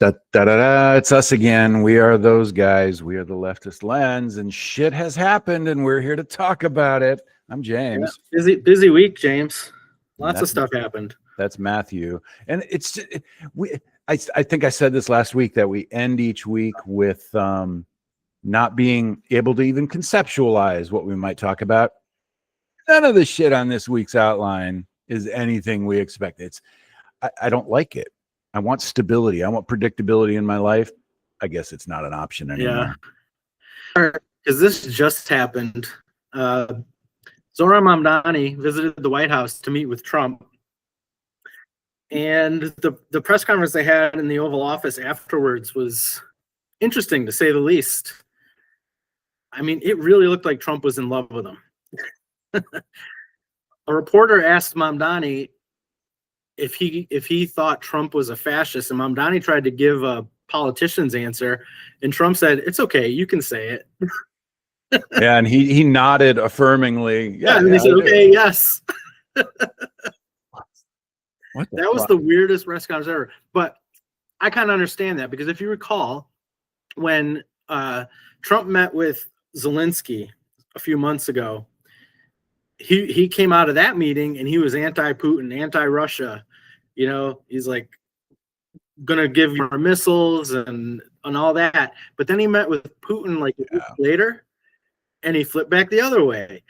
Da, da, da, da. It's us again. We are those guys. We are the Leftist Lens, and shit has happened, and we're here to talk about it. I'm James. Yeah, busy week, James. Lots of stuff happened. That's Matthew, and it's I think I said this last week that we end each week with not being able to even conceptualize what we might talk about. None of the shit on this week's outline is anything we expect. I don't like it. I want stability. I want predictability in my life. I guess it's not an option anymore. Yeah, because this just happened. Zoran Mamdani visited the White House to meet with Trump. And the press conference they had in the Oval Office afterwards was interesting, to say the least. I mean, it really looked like Trump was in love with him. A reporter asked Mamdani if he thought Trump was a fascist, and Mamdani tried to give a politician's answer, and Trump said, "It's okay, you can say it." Yeah, and he nodded affirmingly. Yeah, and he said, "Okay, yes." That was the weirdest press conference ever. But I kind of understand that, because if you recall, when Trump met with Zelensky a few months ago, he came out of that meeting and he was anti-Putin, anti-Russia. You know, he's like gonna give you missiles and all that. But then he met with Putin like a week later, and he flipped back the other way.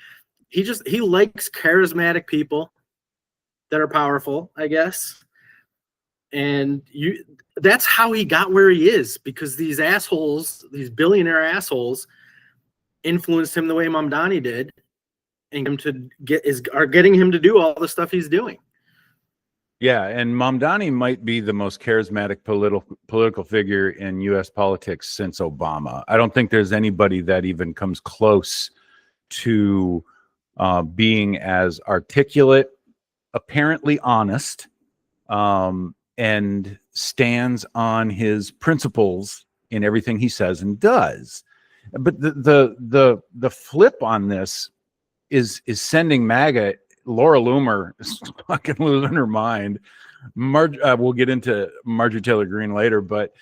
He likes charismatic people that are powerful, I guess. And that's how he got where he is, because these assholes, these billionaire assholes, influenced him the way Mamdani did, and are getting him to do all the stuff he's doing. Yeah, and Mamdani might be the most charismatic political figure in U.S. politics since Obama. I don't think there's anybody that even comes close to being as articulate, apparently honest, and stands on his principles in everything he says and does. But the flip on this is sending MAGA. Laura Loomer is fucking losing her mind. We'll get into Marjorie Taylor Greene later, but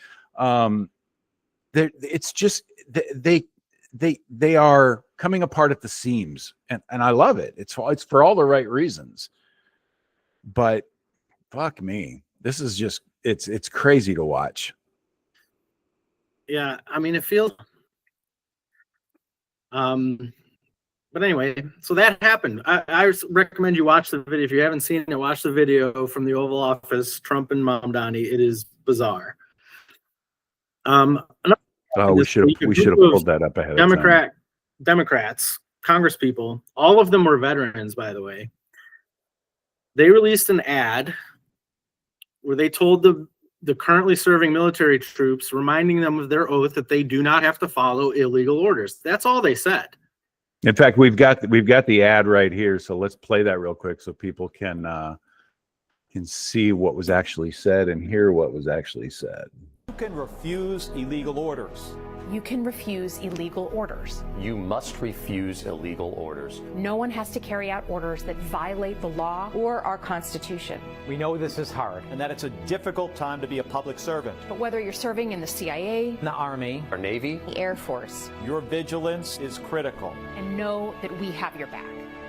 it's just they are coming apart at the seams, and I love it. It's for all the right reasons. But fuck me, this is just it's crazy to watch. Yeah, I mean, it feels but anyway, so that happened. I recommend you watch the video. If you haven't seen it, watch the video from the Oval Office, Trump and Mamdani. It is bizarre. We should have pulled that up ahead of time. Democrats, Congresspeople, all of them were veterans, by the way. They released an ad where they told the currently serving military troops, reminding them of their oath that they do not have to follow illegal orders. That's all they said. In fact, we've got the ad right here, so let's play that real quick so people can see what was actually said and hear what was actually said. You can refuse illegal orders. You can refuse illegal orders. You must refuse illegal orders. No one has to carry out orders that violate the law or our Constitution. We know this is hard and that it's a difficult time to be a public servant. But whether you're serving in the CIA, the Army, or Navy, the Air Force, your vigilance is critical. And know that we have your back.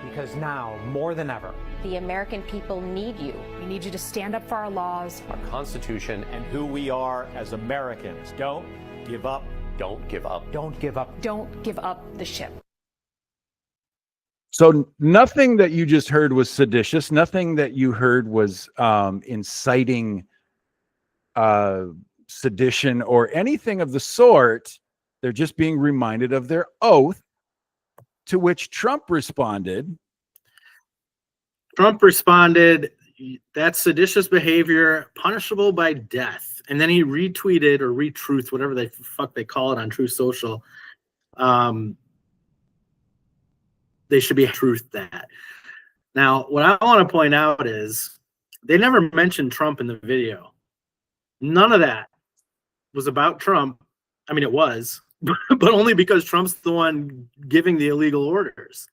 Because now, more than ever, the American people need you. We need you to stand up for our laws, our Constitution, and who we are as Americans. Don't give up. Don't give up. Don't give up. Don't give up the ship. So nothing that you just heard was seditious. Nothing that you heard was inciting sedition or anything of the sort. They're just being reminded of their oath, to which Trump responded. That's seditious behavior, punishable by death. And then he retweeted or retruth, whatever the fuck they call it on Truth Social. They should be truth that. Now, what I want to point out is they never mentioned Trump in the video. None of that was about Trump. I mean, it was, but only because Trump's the one giving the illegal orders.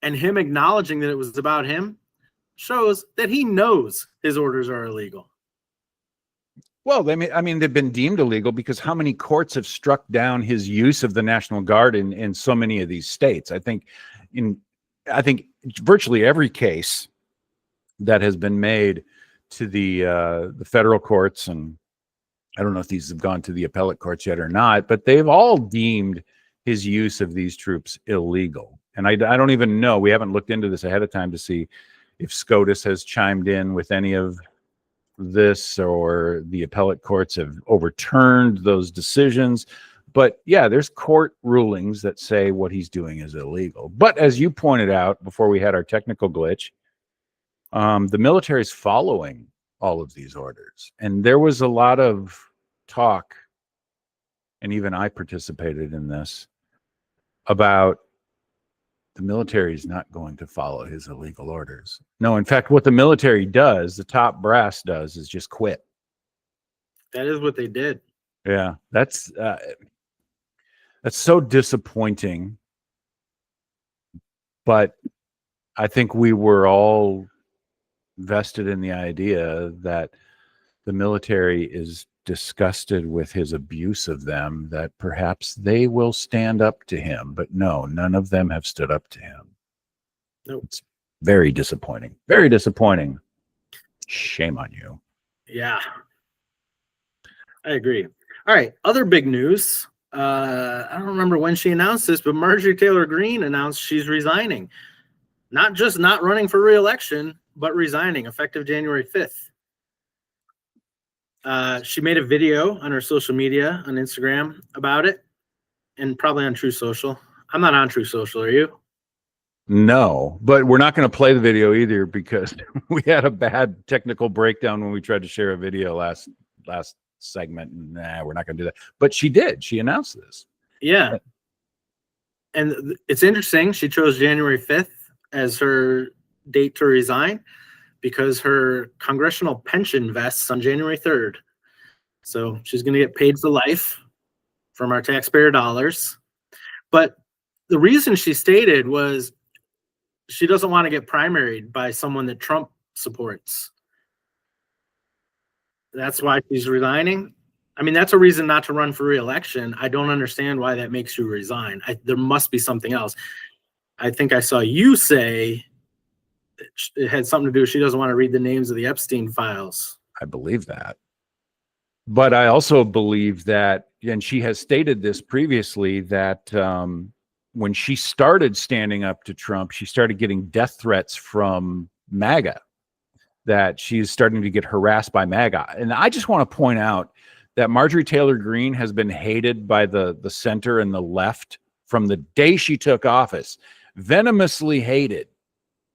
And him acknowledging that it was about him shows that he knows his orders are illegal. Well, they've been deemed illegal because how many courts have struck down his use of the National Guard in so many of these states? I think virtually every case that has been made to the federal courts, and I don't know if these have gone to the appellate courts yet or not, but they've all deemed his use of these troops illegal. And I don't even know, we haven't looked into this ahead of time to see if SCOTUS has chimed in with any of this, or the appellate courts have overturned those decisions. But yeah, there's court rulings that say what he's doing is illegal. But as you pointed out before we had our technical glitch, the military is following all of these orders. And there was a lot of talk, and even I participated in this, about the military is not going to follow his illegal orders. No, in fact, what the military does, the top brass does, is just quit. That is what they did. Yeah, that's so disappointing. But I think we were all vested in the idea that the military is disgusted with his abuse of them, that perhaps they will stand up to him. But no, none of them have stood up to him. Nope. It's very disappointing. Very disappointing. Shame on you. Yeah, I agree. All right, other big news. I don't remember when she announced this, but Marjorie Taylor Greene announced she's resigning. Not just not running for re-election, but resigning effective January 5th. She made a video on her social media, on Instagram, about it, and probably on True Social. I'm not on True Social, are you? No, but we're not going to play the video either because we had a bad technical breakdown when we tried to share a video last segment. Nah, we're not going to do that. But she did. She announced this. Yeah. And it's interesting. She chose January 5th as her date to resign because her congressional pension vests on January 3rd. So she's going to get paid for life from our taxpayer dollars. But the reason she stated was she doesn't want to get primaried by someone that Trump supports. That's why she's resigning. I mean, that's a reason not to run for re-election. I don't understand why that makes you resign. There must be something else. I think I saw you say it had something to do. She doesn't want to read the names of the Epstein files. I believe that. But I also believe that, and she has stated this previously, that when she started standing up to Trump, she started getting death threats from MAGA, that she's starting to get harassed by MAGA. And I just want to point out that Marjorie Taylor Greene has been hated by the center and the left from the day she took office, venomously hated.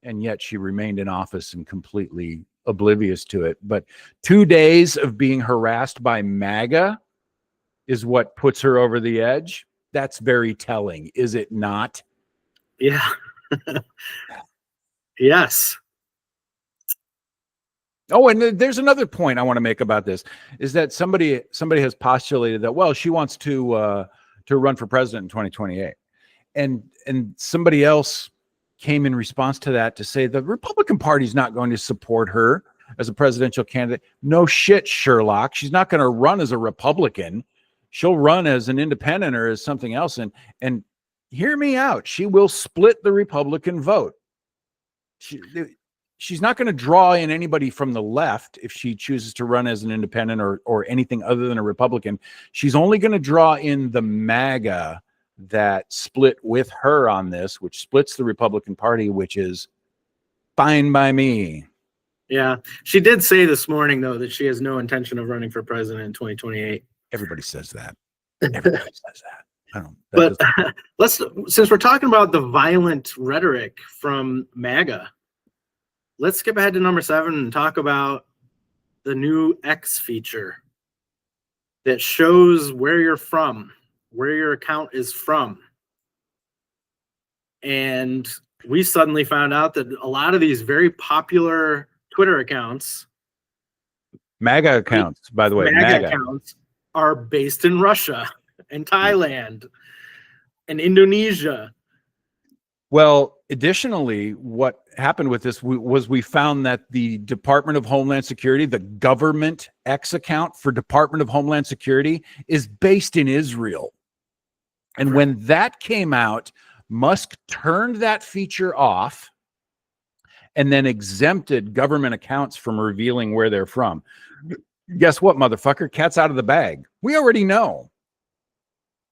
And yet she remained in office and completely oblivious to it. But 2 days of being harassed by MAGA is what puts her over the edge. That's very telling, is it not? Yeah. Yes. Oh, and there's another point I want to make about this, is that somebody has postulated that, well, she wants to run for president in 2028. And somebody else came in response to that to say the Republican Party is not going to support her as a presidential candidate. No shit, Sherlock. She's not going to run as a Republican. She'll run as an independent or as something else. And hear me out. She will split the Republican vote. She's not going to draw in anybody from the left if she chooses to run as an independent or anything other than a Republican. She's only going to draw in the MAGA that split with her on this, which splits the Republican Party, which is fine by me. Yeah. She did say this morning, though, that she has no intention of running for president in 2028. Everybody says that. Everybody says that. But since we're talking about the violent rhetoric from MAGA, let's skip ahead to number 7 and talk about the new X feature that shows where you're from, where your account is from. And we suddenly found out that a lot of these very popular Twitter accounts, MAGA accounts, by the way, MAGA accounts are based in Russia and Thailand and Indonesia. Well, additionally, what happened with this was we found that the Department of Homeland Security, the government X account for Department of Homeland Security, is based in Israel. And when that came out, Musk turned that feature off and then exempted government accounts from revealing where they're from. Guess what, motherfucker? Cat's out of the bag. We already know.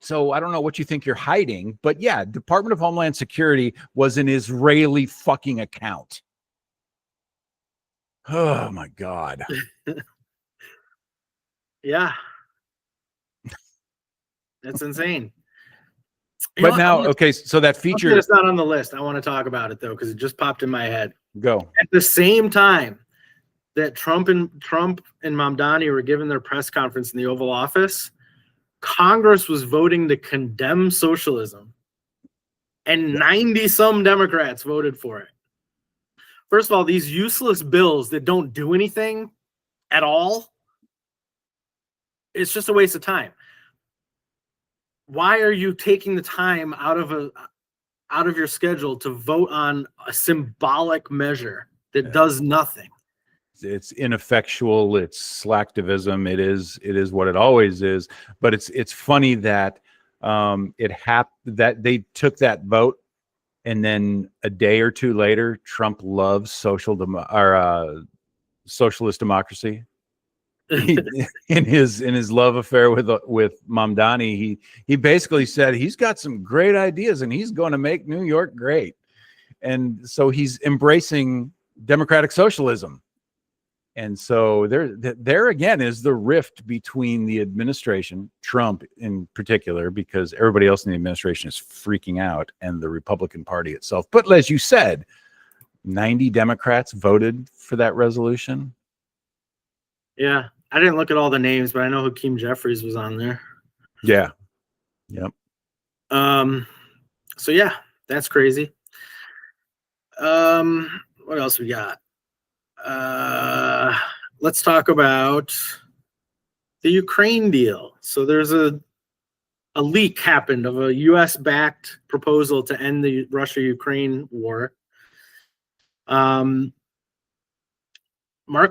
So I don't know what you think you're hiding, but yeah, Department of Homeland Security was an Israeli fucking account. Oh my God. Yeah. That's insane. But now, okay, so that feature... It's not on the list. I want to talk about it, though, because it just popped in my head. Go. At the same time that Trump and Mamdani were giving their press conference in the Oval Office, Congress was voting to condemn socialism, and 90-some Democrats voted for it. First of all, these useless bills that don't do anything at all, it's just a waste of time. Why are you taking the time out of your schedule to vote on a symbolic measure that does nothing? It's ineffectual. It's slacktivism. It is what it always is. But it's funny that that they took that vote, and then a day or two later, Trump loves socialist democracy. in his love affair with Mamdani, he basically said he's got some great ideas and he's going to make New York great, and so he's embracing democratic socialism. And so there again is the rift between the administration, Trump in particular, because everybody else in the administration is freaking out, and the Republican Party itself. But as you said, 90 Democrats voted for that resolution. Yeah, I didn't look at all the names, but I know Hakeem Jeffries was on there. Yeah. Yep. So yeah, that's crazy. What else we got? Let's talk about the Ukraine deal. So there's a leak happened of a U.S.-backed proposal to end the Russia-Ukraine war. Marco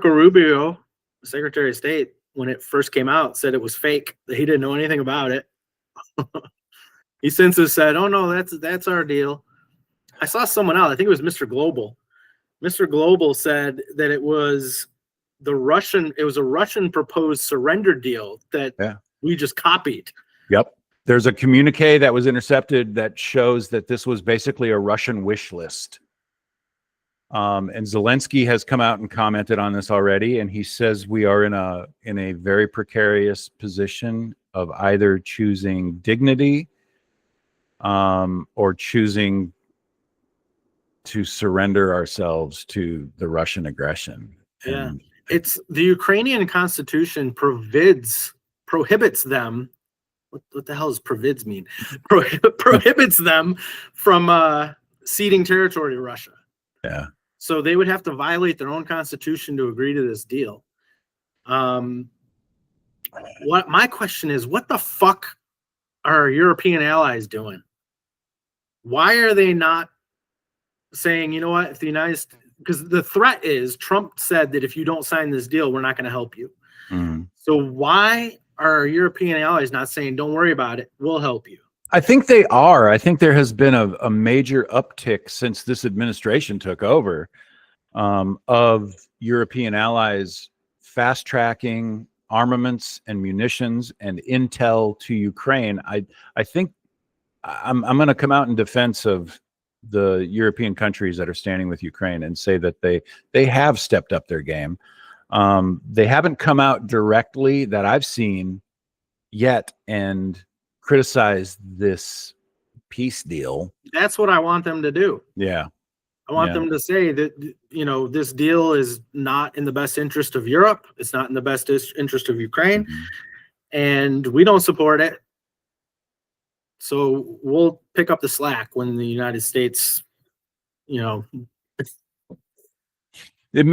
Rubio, Secretary of State, when it first came out, said it was fake, that he didn't know anything about it. He since has said, oh no, that's our deal. I saw someone else, I think it was Mr. Global. Mr. Global said that it was a Russian proposed surrender deal that we just copied. Yep. There's a communique that was intercepted that shows that this was basically a Russian wish list. And Zelensky has come out and commented on this already, and he says we are in a very precarious position of either choosing dignity or choosing to surrender ourselves to the Russian aggression. Yeah, it's the Ukrainian constitution prohibits them. What the hell does provids mean? Prohibits them from ceding territory to Russia. Yeah. So they would have to violate their own constitution to agree to this deal. What my question is, what the fuck are our European allies doing? Why are they not saying, you know what, if the United States, because the threat is Trump said that if you don't sign this deal, we're not going to help you. So why are our European allies not saying, don't worry about it, we'll help you? I think they are. I think there has been a major uptick since this administration took over of European allies fast tracking armaments and munitions and intel to Ukraine. I think I'm going to come out in defense of the European countries that are standing with Ukraine and say that they have stepped up their game. They haven't come out directly that I've seen yet and criticize this peace deal. That's what I want them to do. Yeah. I want them to say that, you know, this deal is not in the best interest of Europe. It's not in the best interest of Ukraine. And we don't support it. So we'll pick up the slack when the United States, you know, it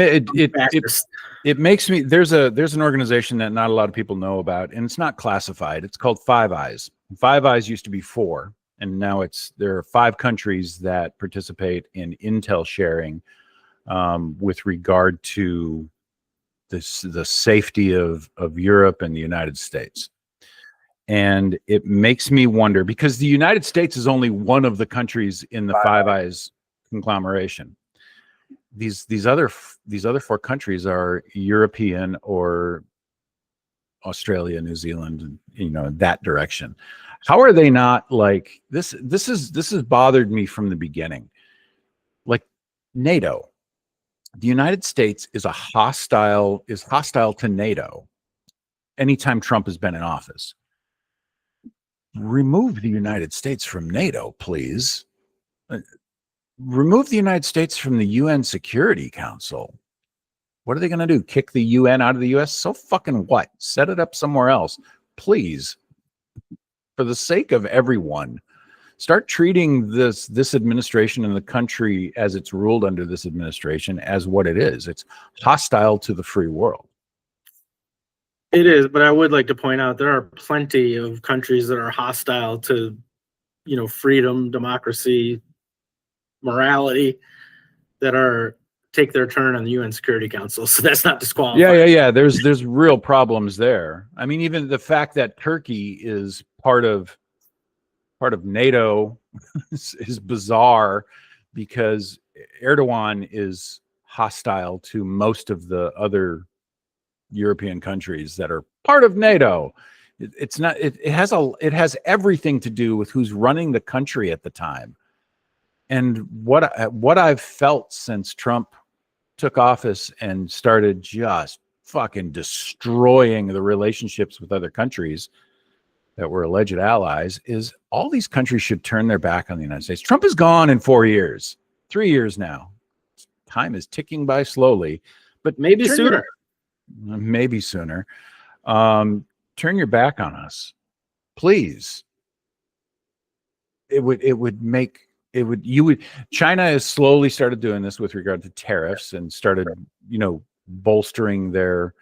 makes me, there's an organization that not a lot of people know about, and it's not classified. It's called Five Eyes. Five Eyes used to be 4, and now there are 5 countries that participate in intel sharing with regard to the safety of Europe and the United States. And it makes me wonder, because the United States is only one of the countries in the Five Eyes conglomeration. These other 4 countries are European or Australia, New Zealand, that direction. How are they not like this? This has bothered me from the beginning. Like NATO, the United States is hostile to NATO anytime Trump has been in office. Remove the United States from NATO, please. Remove the United States from the UN Security Council. What are they going to do? Kick the UN out of the US? So fucking what? Set it up somewhere else, please. For the sake of everyone, start treating this administration and the country as it's ruled under this administration as what it is. It's hostile to the free world. It is, but I would like to point out there are plenty of countries that are hostile to, freedom, democracy, morality, that take their turn on the UN Security Council. So that's not disqualified. Yeah. There's real problems there. I mean, even the fact that Turkey is part of NATO is bizarre, because Erdogan is hostile to most of the other European countries that are part of NATO. It's not. It has everything to do with who's running the country at the time. And what I've felt since Trump took office and started just fucking destroying the relationships with other countries that were alleged allies is all these countries should turn their back on the United States. Trump is gone in 4 years, 3 years now. Time is ticking by slowly, but maybe sooner. Maybe sooner. Turn your back on us, please. China has slowly started doing this with regard to tariffs and started, bolstering their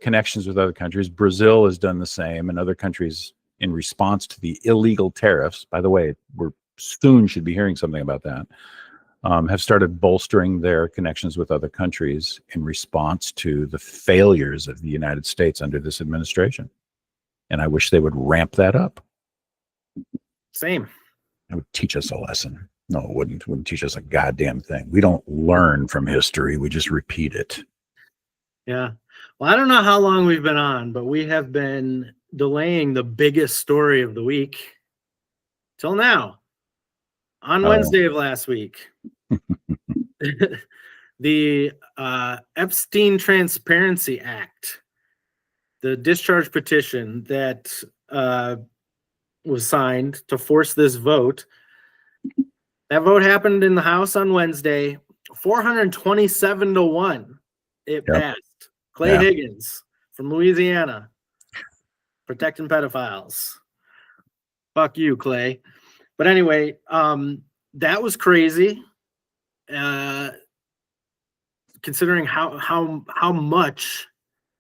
connections with other countries. Brazil has done the same, and other countries in response to the illegal tariffs. By the way, we're soon should be hearing something about that. Have started bolstering their connections with other countries in response to the failures of the United States under this administration. And I wish they would ramp that up. Same. It would teach us a lesson. No, it wouldn't. It wouldn't teach us a goddamn thing. We don't learn from history. We just repeat it. Yeah. Well, I don't know how long we've been on, but we have been delaying the biggest story of the week till now. On Wednesday of last week, the Epstein Transparency Act, the discharge petition that was signed to force this vote. That vote happened in the House on Wednesday, 427-1. It passed. Clay Higgins from Louisiana, protecting pedophiles. Fuck you, Clay. But anyway, that was crazy. Considering how much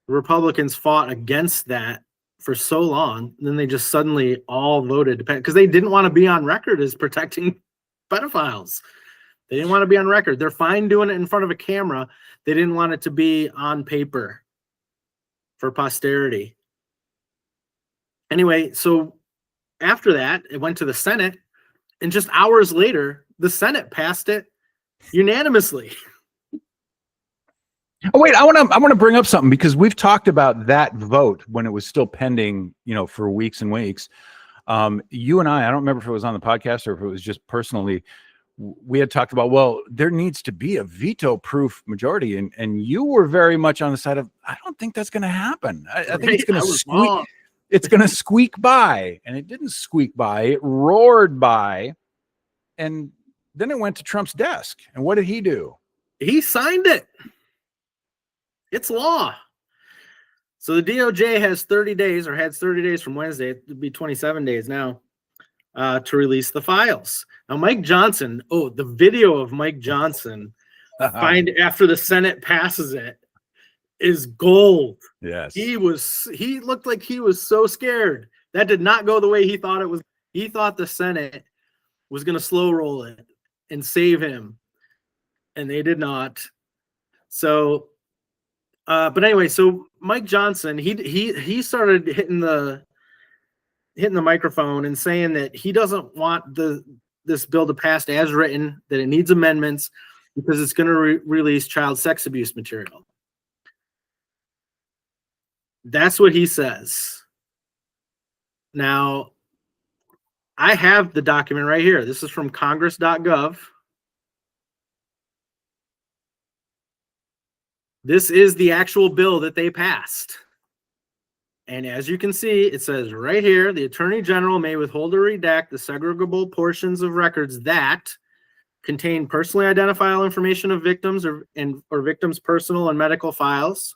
Republicans fought against that for so long, and then they just suddenly all voted because they didn't want to be on record as protecting pedophiles. They didn't want to be on record. They're fine doing it in front of a camera. They didn't want it to be on paper for posterity. Anyway, so after that, it went to the Senate, and just hours later, the Senate passed it unanimously. Oh, wait, I want to bring up something, because we've talked about that vote when it was still pending, for weeks and weeks. You and I don't remember if it was on the podcast or if it was just personally, we had talked about, well, there needs to be a veto-proof majority, and you were very much on the side of, I don't think that's going to happen. I think it's going to squeak. It's going to squeak by, and it didn't squeak by. It roared by, and then it went to Trump's desk. And what did he do? He signed it. It's law. So the DOJ has 30 days, or had 30 days from Wednesday, it would be 27 days now, to release the files. Now, Mike Johnson, the video of Mike Johnson after the Senate passes it is gold. Yes. He looked like he was so scared. That did not go the way he thought it was. He thought the Senate was going to slow roll it and save him, and they did not. So, but anyway, so Mike Johnson, he started hitting the microphone and saying that he doesn't want this bill to pass as written, that it needs amendments because it's going to release child sex abuse material. That's what he says. Now, I have the document right here. This is from congress.gov. This is the actual bill that they passed. And as you can see, it says right here, the Attorney General may withhold or redact the segregable portions of records that contain personally identifiable information of victims or victims' personal and medical files.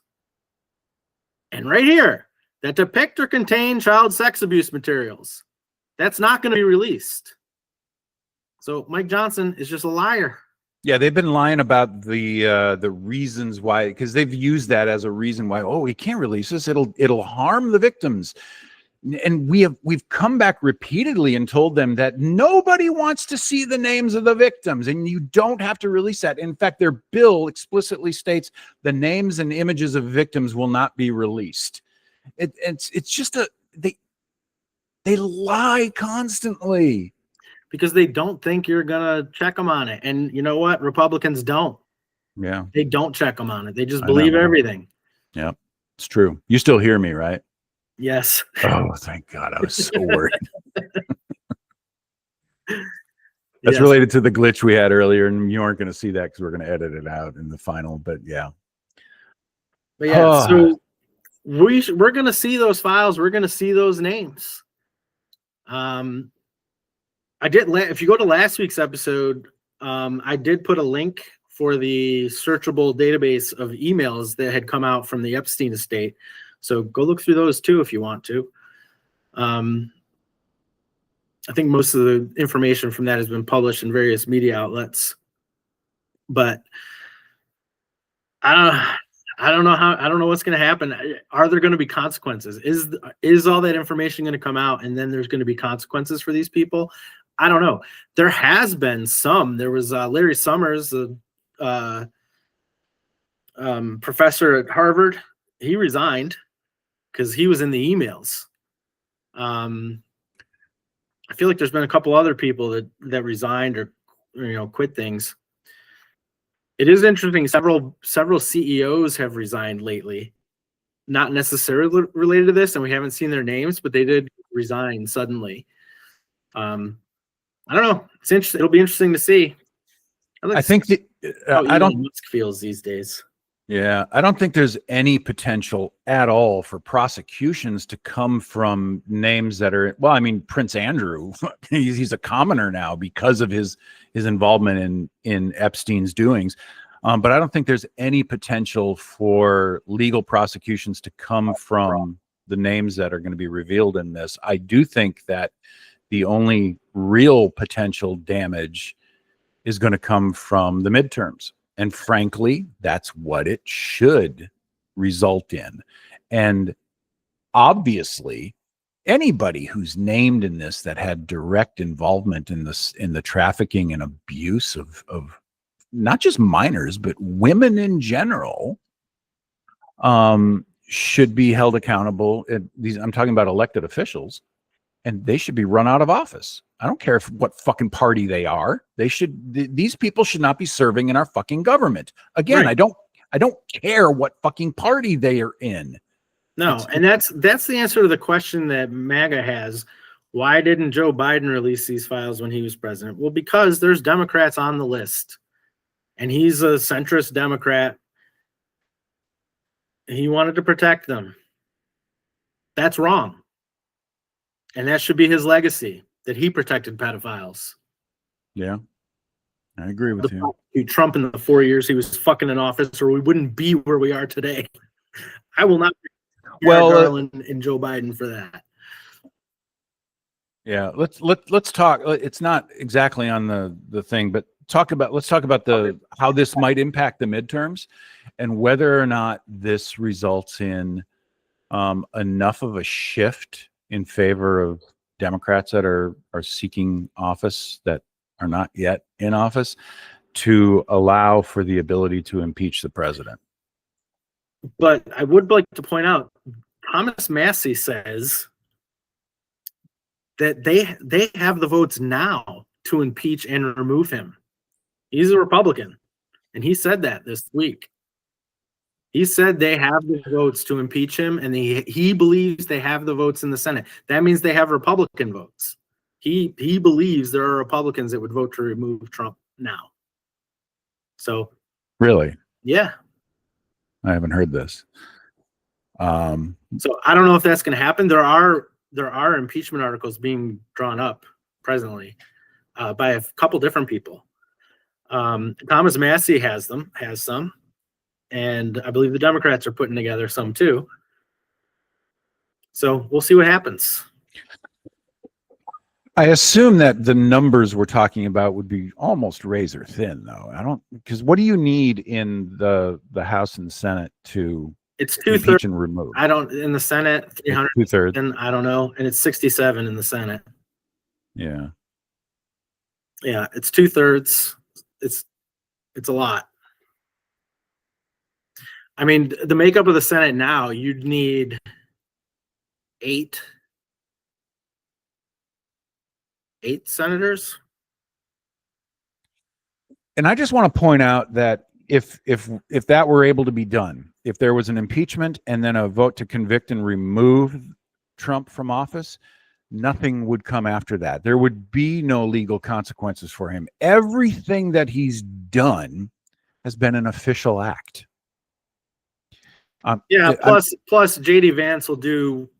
And right here, that depict or contain child sex abuse materials. That's not going to be released. So Mike Johnson is just a liar. Yeah, they've been lying about the reasons why, because they've used that as a reason why, oh, we can't release this. It'll harm the victims. And we've come back repeatedly and told them that nobody wants to see the names of the victims, and you don't have to release that. In fact, their bill explicitly states the names and images of victims will not be released. It's just they lie constantly. Because they don't think you're going to check them on it. And you know what? Republicans don't. Yeah. They don't check them on it. They just believe everything. Yeah, it's true. You still hear me, right? Yes. Oh, thank God. I was so worried. That's Yes. related to the glitch we had earlier, and you aren't going to see that because we're going to edit it out in the final, but yeah. But yeah, so we're going to see those files. We're going to see those names. I did. If you go to last week's episode, I did put a link for the searchable database of emails that had come out from the Epstein estate. So go look through those too if you want to. I think most of the information from that has been published in various media outlets. But I don't know what's going to happen. Are there going to be consequences? Is all that information going to come out and then there's going to be consequences for these people? I don't know. There has been some. There was Larry Summers, a professor at Harvard. He resigned because he was in the emails. I feel like there's been a couple other people that resigned or quit things. It is interesting. Several CEOs have resigned lately, not necessarily related to this, and we haven't seen their names, but they did resign suddenly. I don't know. It's interesting. It'll be interesting to see. I think how I don't. Elon Musk feels these days. Yeah, I don't think there's any potential at all for prosecutions to come from names that are, well, I mean, Prince Andrew, he's a commoner now because of his involvement in Epstein's doings. But I don't think there's any potential for legal prosecutions to come from the names that are going to be revealed in this. I do think that the only real potential damage is going to come from the midterms. And frankly, that's what it should result in. And obviously, anybody who's named in this that had direct involvement in the trafficking and abuse of not just minors, but women in general, should be held accountable. I'm talking about elected officials, and they should be run out of office. I don't care what fucking party they are. These people should not be serving in our fucking government. Again, right. I don't care what fucking party they are in. No, and that's the answer to the question that MAGA has. Why didn't Joe Biden release these files when he was president? Well, because there's Democrats on the list, and he's a centrist Democrat. He wanted to protect them. That's wrong. And that should be his legacy, that he protected pedophiles. Yeah, I agree with you. Trump in the 4 years he was fucking in office, or we wouldn't be where we are today. I will not be Garland and Joe Biden for that. Yeah, let's talk. It's not exactly on the thing, but let's talk about how this might impact the midterms and whether or not this results in enough of a shift in favor of Democrats that are seeking office that are not yet in office to allow for the ability to impeach the president. But I would like to point out, Thomas Massey says that they have the votes now to impeach and remove him. He's a Republican, and he said that this week. He said they have the votes to impeach him, and he believes they have the votes in the Senate. That means they have Republican votes. He believes there are Republicans that would vote to remove Trump now. So, Really? yeah. I haven't heard this. So I don't know if that's going to happen. There are impeachment articles being drawn up presently by a couple different people. Thomas Massey has some, and I believe the Democrats are putting together some too. So we'll see what happens. I assume that the numbers we're talking about would be almost razor thin, though. Because what do you need in the House and Senate to It's impeach 2/3. and remove? In the Senate, 300. 2/3. And I don't know, and it's 67 in the Senate. Yeah. Yeah, it's 2/3. It's a lot. I mean, the makeup of the Senate now, you'd need 8 senators. And I just want to point out that if that were able to be done, if there was an impeachment and then a vote to convict and remove Trump from office, nothing would come after that. There would be no legal consequences for him. Everything that he's done has been an official act. Plus JD Vance will do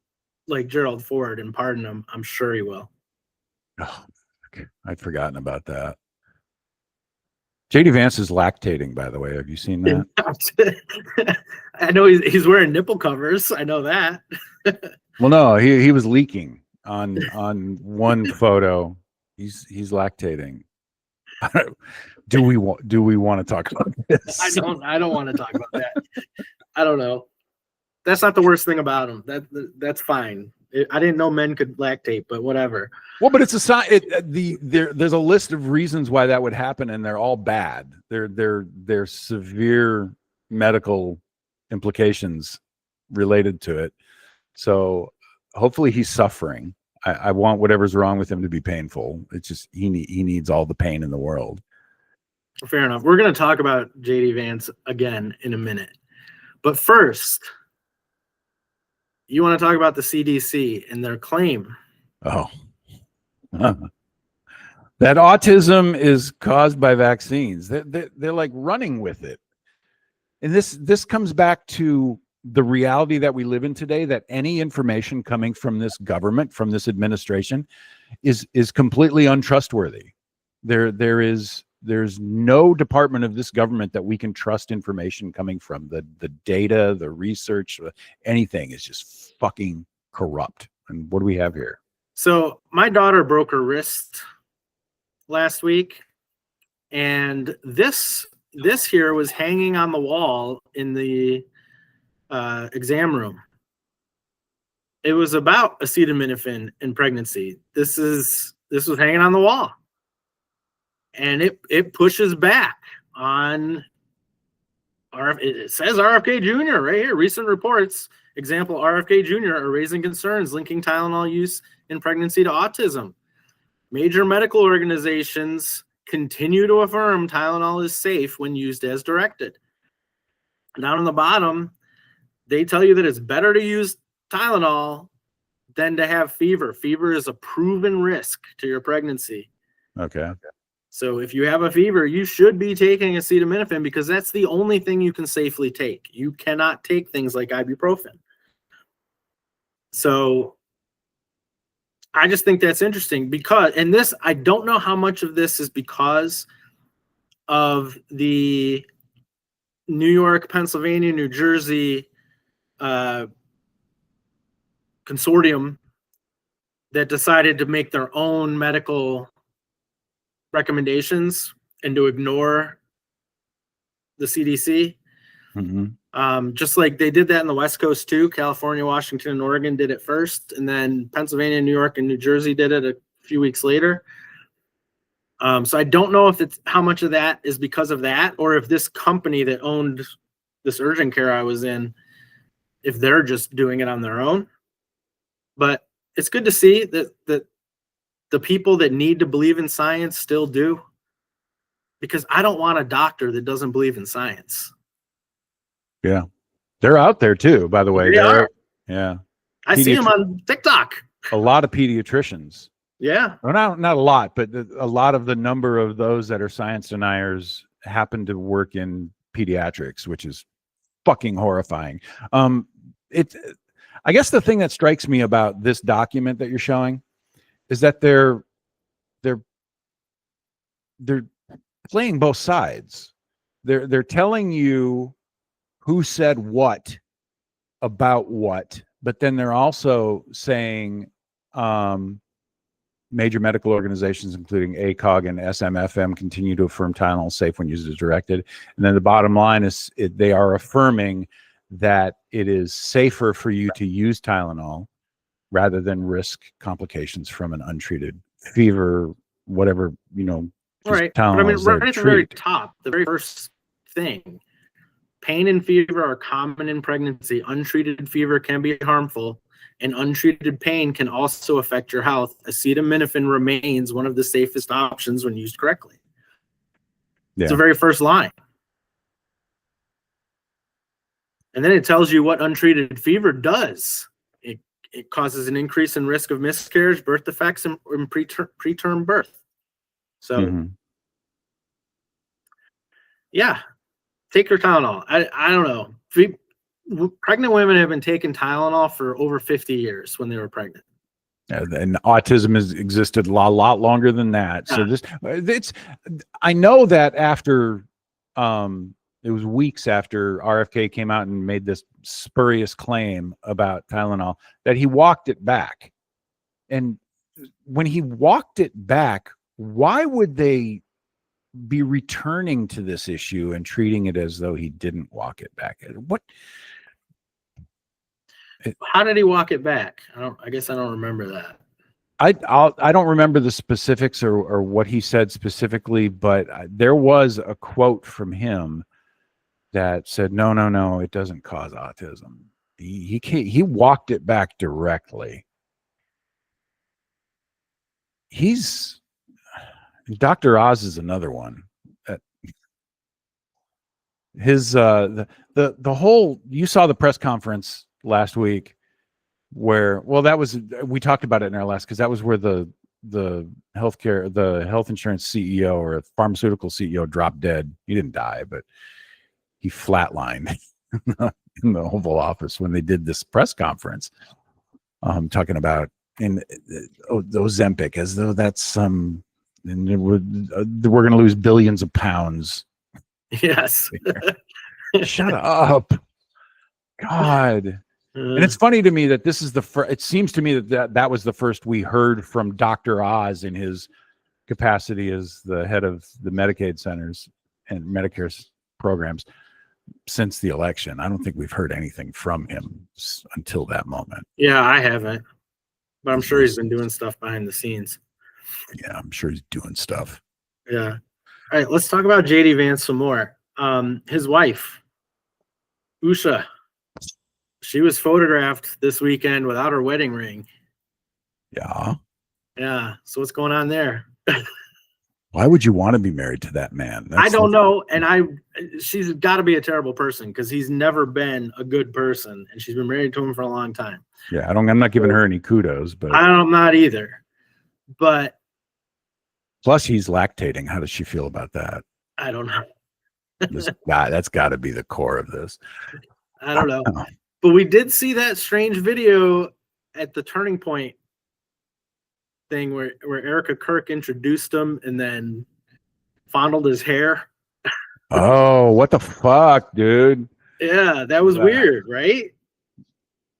like Gerald Ford and pardon him. I'm sure he will. Oh, I'd forgotten about that. JD Vance is lactating, by the way. Have you seen that? I know he's wearing nipple covers. I know that. Well, no, he was leaking on one photo. He's lactating. Do we want to talk about this? I don't want to talk about that. I don't know. That's not the worst thing about him. That's fine. I didn't know men could lactate, but whatever. Well, but it's a sign. There's a list of reasons why that would happen, and they're all bad. They're severe medical implications related to it. So hopefully he's suffering. I want whatever's wrong with him to be painful. It's just he needs all the pain in the world. Fair enough. We're going to talk about JD Vance again in a minute, but first, you want to talk about the CDC and their claim. Oh, that autism is caused by vaccines. They're like running with it. And this comes back to the reality that we live in today, that any information coming from this government, from this administration, is completely untrustworthy. There's no department of this government that we can trust information coming from. The data, the research, anything is just fucking corrupt. And what do we have here? So my daughter broke her wrist last week, and this here was hanging on the wall in the exam room. It was about acetaminophen in pregnancy. This was hanging on the wall. And it pushes back on it says RFK Jr. right here. Recent reports, example, RFK Jr. are raising concerns linking Tylenol use in pregnancy to autism. Major medical organizations continue to affirm Tylenol is safe when used as directed. Down on the bottom, they tell you that it's better to use Tylenol than to have fever. Fever is a proven risk to your pregnancy. Okay. So if you have a fever, you should be taking acetaminophen because that's the only thing you can safely take. You cannot take things like ibuprofen. So I just think that's interesting because, and this, I don't know how much of this is because of the New York, Pennsylvania, New Jersey consortium that decided to make their own medical recommendations and to ignore the CDC. Just like they did that in the West Coast too. California, Washington, and Oregon did it first, and then Pennsylvania, New York, and New Jersey did it a few weeks later. So I don't know if it's how much of that is because of that, or if this company that owned this urgent care I was in, if they're just doing it on their own. But it's good to see that the people that need to believe in science still do, because I don't want a doctor that doesn't believe in science. Yeah, they're out there too, by the way. They are. Yeah, I see them on TikTok. A lot of pediatricians. Yeah. Well, not a lot, but a lot of the number of those that are science deniers happen to work in pediatrics, which is fucking horrifying. I guess the thing that strikes me about this document that you're showing is that they're playing both sides. They're telling you who said what about what, but then they're also saying major medical organizations, including ACOG and SMFM, continue to affirm Tylenol is safe when used as directed. And then the bottom line is they are affirming that it is safer for you to use Tylenol rather than risk complications from an untreated fever, whatever, Right. But I mean, right at the very top, the very first thing, pain and fever are common in pregnancy. Untreated fever can be harmful, and untreated pain can also affect your health. Acetaminophen remains one of the safest options when used correctly. Yeah. It's the very first line. And then it tells you what untreated fever does. It causes an increase in risk of miscarriage, birth defects, and preterm birth. So, yeah, take your Tylenol. I don't know. Pregnant women have been taking Tylenol for over 50 years when they were pregnant. Yeah, and autism has existed a lot longer than that. Yeah. So I know that after, it was weeks after RFK came out and made this spurious claim about Tylenol that he walked it back. And when he walked it back, why would they be returning to this issue and treating it as though he didn't walk it back? What? How did he walk it back? I guess I don't remember that. I don't remember the specifics or what he said specifically, but there was a quote from him that said, no, it doesn't cause autism. He walked it back directly. Dr. Oz is another one. The whole, you saw the press conference last week where, we talked about it in our last, because that was where the health insurance CEO or pharmaceutical CEO dropped dead. He didn't die, but he flatlined in the Oval Office when they did this press conference, talking about the Ozempic, as though that's some, and we're going to lose billions of pounds. Yes. Shut up. God. And it's funny to me that this is it seems to me that was the first we heard from Dr. Oz in his capacity as the head of the Medicaid centers and Medicare programs since the election. I don't think we've heard anything from him until that moment. Yeah, I haven't, but I'm sure he's been doing stuff behind the scenes. Yeah, I'm sure he's doing stuff. Yeah. All right, let's talk about JD Vance some more. His wife, Usha, she was photographed this weekend without her wedding ring. Yeah. Yeah. So what's going on there? Why would you want to be married to that man? I don't know. And she's got to be a terrible person, because he's never been a good person, and she's been married to him for a long time. Yeah, I'm not giving her any kudos, but I'm not either. But plus, he's lactating. How does she feel about that? I don't know. That's got to be the core of this. I don't know. But we did see that strange video at the Turning Point thing where Erica Kirk introduced him and then fondled his hair. Oh, what the fuck, dude? Yeah, that was weird, right?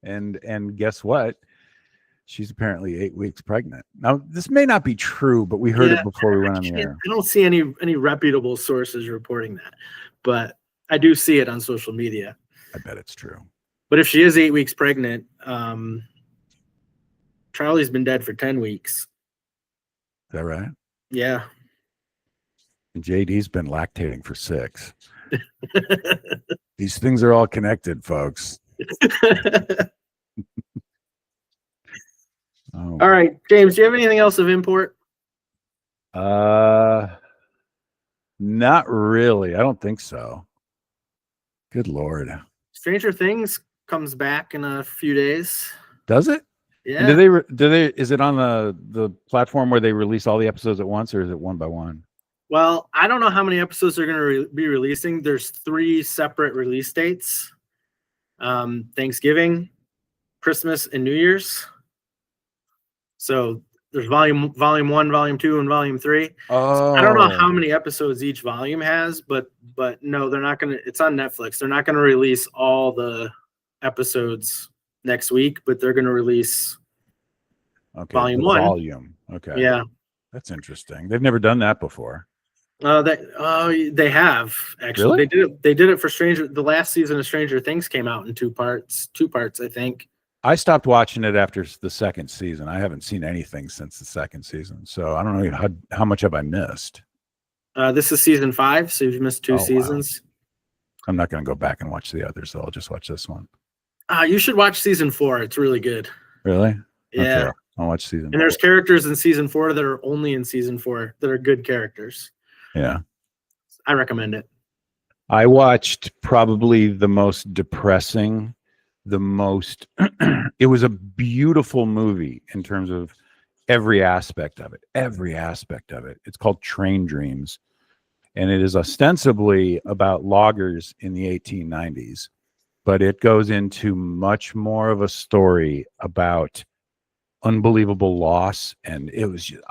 And guess what? She's apparently 8 weeks pregnant. Now, this may not be true, but we heard it before we went on the air. I don't see any reputable sources reporting that. But I do see it on social media. I bet it's true. But if she is 8 weeks pregnant, Charlie's been dead for 10 weeks. Is that right? Yeah. And JD's been lactating for 6. These things are all connected, folks. Oh. All right, James, do you have anything else of import? Not really. I don't think so. Good Lord. Stranger Things comes back in a few days. Does it? Yeah. And do they is it on the platform where they release all the episodes at once, or is it one by one? Well, I don't know how many episodes they're going to be releasing. There's 3 separate release dates. Thanksgiving, Christmas, and New Year's. So there's volume 1, volume 2, and volume 3. Oh, I don't know how many episodes each volume has, but no, they're not going to. It's on Netflix. They're not going to release all the episodes next week, but they're going to release volume 1. Volume. Okay. Yeah. That's interesting. They've never done that before. They have actually. Really? They did it for the last season of Stranger Things came out in 2 parts, I think. I stopped watching it after the 2nd season. I haven't seen anything since the 2nd season, so I don't know how much have I missed. This is season 5, so you've missed 2 wow. seasons. I'm not going to go back and watch the others, so I'll just watch this one. You should watch season 4. It's really good. Really? Yeah. Okay. I'll watch season 4. And there's characters in season 4 that are only in season 4 that are good characters. Yeah. I recommend it. I watched probably the most depressing, it was a beautiful movie in terms of every aspect of it. It's called Train Dreams. And it is ostensibly about loggers in the 1890s, but it goes into much more of a story about unbelievable loss. And it was just,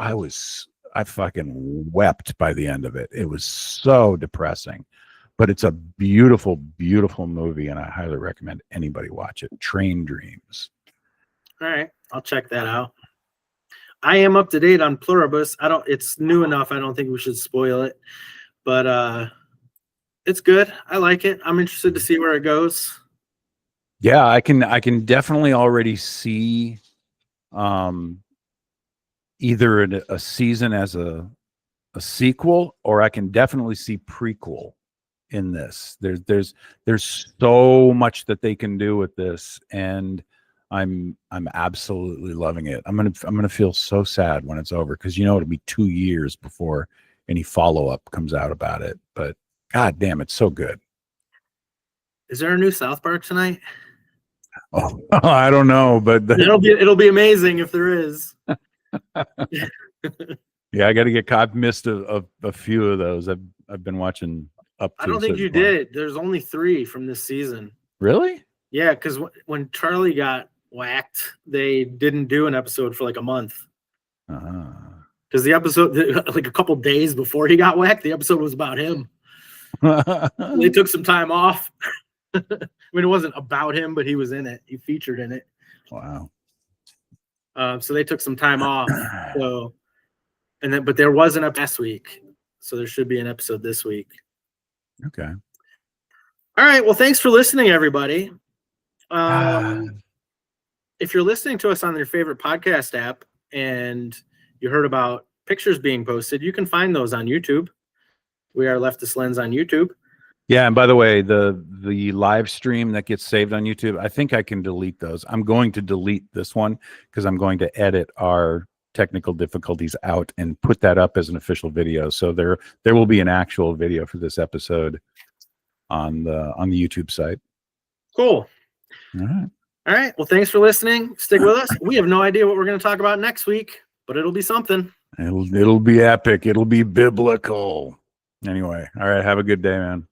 I fucking wept by the end of it. It was so depressing, but it's a beautiful, beautiful movie, and I highly recommend anybody watch it. Train Dreams. All right, I'll check that out. I am up to date on Pluribus. It's new enough. I don't think we should spoil it, but it's good. I like it. I'm interested to see where it goes. Yeah, I can definitely already see either a season as a sequel, or I can definitely see prequel in this. There's so much that they can do with this, and I'm absolutely loving it. I'm gonna feel so sad when it's over, because it'll be 2 years before any follow-up comes out about it. But god damn, it's so good. Is there a new South Park tonight? Oh, I don't know, but it'll be amazing if there is. Yeah, I got to get caught. I've missed a few of those. I've been watching up to. I don't think you did. There's only 3 from this season. Really? Yeah, because when Charlie got whacked, they didn't do an episode for like a month. Because the episode, like a couple days before he got whacked, the episode was about him. They took some time off. I mean, it wasn't about him, but he was in it. He featured in it. Wow. So they took some time off. But there was an episode last week, so there should be an episode this week. Okay. All right. Well, thanks for listening, everybody. If you're listening to us on your favorite podcast app and you heard about pictures being posted, you can find those on YouTube. We are Leftist Lens on YouTube. Yeah, and by the way, the live stream that gets saved on YouTube, I think I can delete those. I'm going to delete this one because I'm going to edit our technical difficulties out and put that up as an official video. So there will be an actual video for this episode on the YouTube site. Cool. All right. All right. Well, thanks for listening. Stick with us. We have no idea what we're going to talk about next week, but it'll be something. It'll be epic. It'll be biblical. Anyway, all right. Have a good day, man.